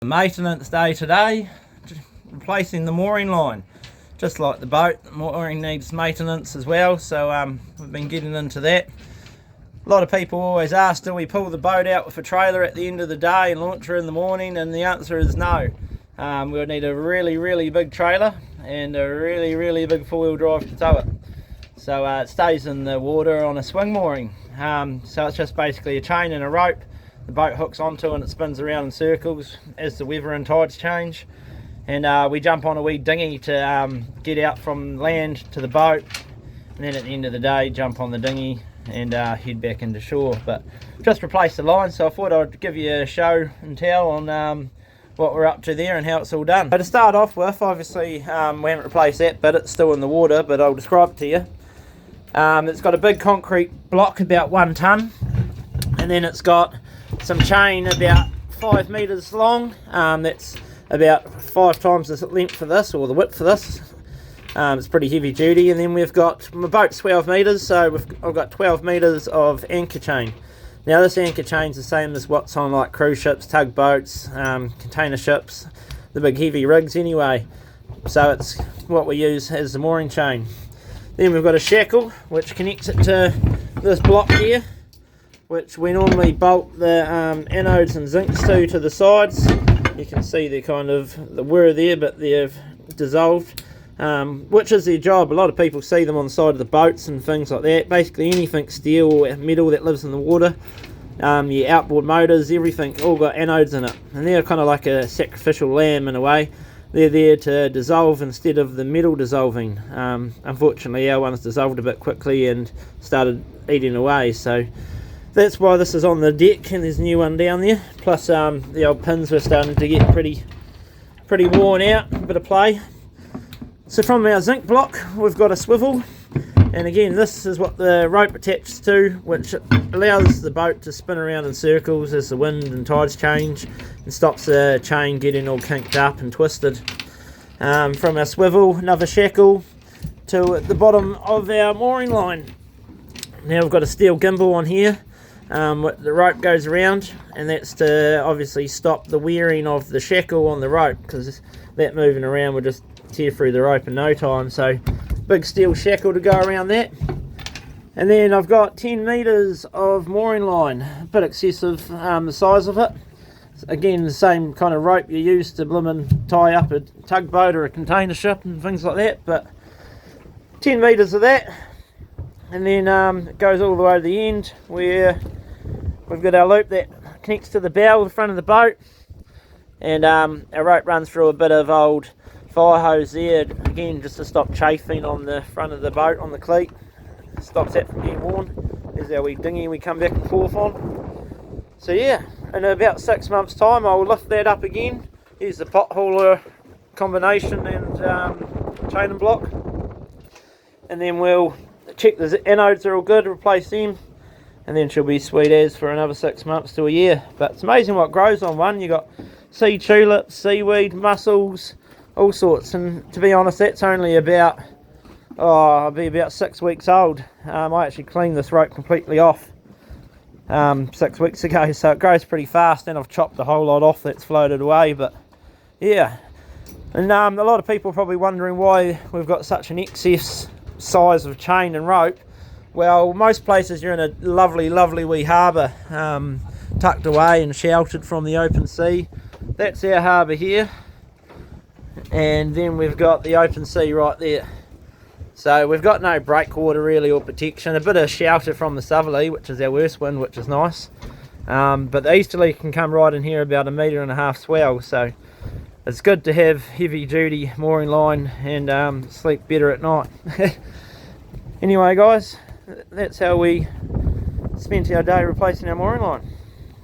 maintenance day today, replacing the mooring line. Just like the boat, the mooring needs maintenance as well, so we've been getting into that. A lot of people always ask, do we pull the boat out with a trailer at the end of the day and launch her in the morning? And the answer is no. We'll need a really big trailer and a really big four-wheel drive to tow it. So it stays in the water on a swing mooring. So it's just basically a chain and a rope. The boat hooks onto and it spins around in circles as the weather and tides change. And we jump on a wee dinghy to get out from land to the boat. And then at the end of the day, jump on the dinghy and head back into shore. But just replaced the line, so I thought I'd give you a show and tell on what we're up to there and how it's all done. So to start off with, obviously we haven't replaced that bit, it's still in the water, but I'll describe it to you. It's got a big concrete block about 1 ton, and then it's got some chain about 5 meters long. That's about 5 times the length of this, or the width of this. It's pretty heavy duty. And then we've got, my boat's 12 meters, so I've got 12 meters of anchor chain. Now this anchor chain's the same as what's on like cruise ships, tugboats, container ships, the big heavy rigs anyway. So it's what we use as the mooring chain. Then we've got a shackle which connects it to this block here, which we normally bolt the anodes and zincs to the sides. You can see they're kind of, they were there but they've dissolved, which is their job. A lot of people see them on the side of the boats and things like that. Basically anything steel or metal that lives in the water, your outboard motors, everything, all got anodes in it. And they're kind of like a sacrificial lamb in a way. They're there to dissolve instead of the metal dissolving. Unfortunately our one's dissolved a bit quickly and started eating away, so that's why this is on the deck and there's a new one down there. Plus the old pins were starting to get pretty worn out, a bit of play. So from our zinc block we've got a swivel, and again this is what the rope attaches to, which allows the boat to spin around in circles as the wind and tides change and stops the chain getting all kinked up and twisted. From our swivel, another shackle to the bottom of our mooring line. Now we've got a steel gimbal on here. The rope goes around, and that's to obviously stop the wearing of the shackle on the rope, because that moving around will just tear through the rope in no time. So big steel shackle to go around that. And then I've got 10 meters of mooring line, a bit excessive the size of it. Again, the same kind of rope you use to blooming tie up a tugboat or a container ship and things like that, but 10 meters of that. And then it goes all the way to the end where we've got our loop that connects to the bow of the front of the boat, and our rope runs through a bit of old fire hose there, again just to stop chafing on the front of the boat on the cleat. Stops that from getting worn. There's our wee dinghy we come back and forth on. So yeah, in about 6 months time I'll lift that up again, use the pot hauler combination and chain and block, and then we'll check the anodes are all good, replace them, and then she'll be sweet as for another 6 months to a year. But it's amazing what grows on one. You got sea tulips, seaweed, mussels, all sorts. And to be honest, that's only about, I'll be about 6 weeks old. I actually cleaned this rope completely off 6 weeks ago, so it grows pretty fast, and I've chopped a whole lot off that's floated away. But yeah, and a lot of people are probably wondering why we've got such an excess size of chain and rope. Well, most places you're in a lovely wee harbour, tucked away and sheltered from the open sea. That's our harbour here, and then we've got the open sea right there. So we've got no breakwater really or protection, a bit of shelter from the southerly, which is our worst wind, which is nice, but the easterly can come right in here about 1.5 metre swell, so it's good to have heavy duty mooring line and sleep better at night. Anyway guys, that's how we spent our day replacing our mooring line.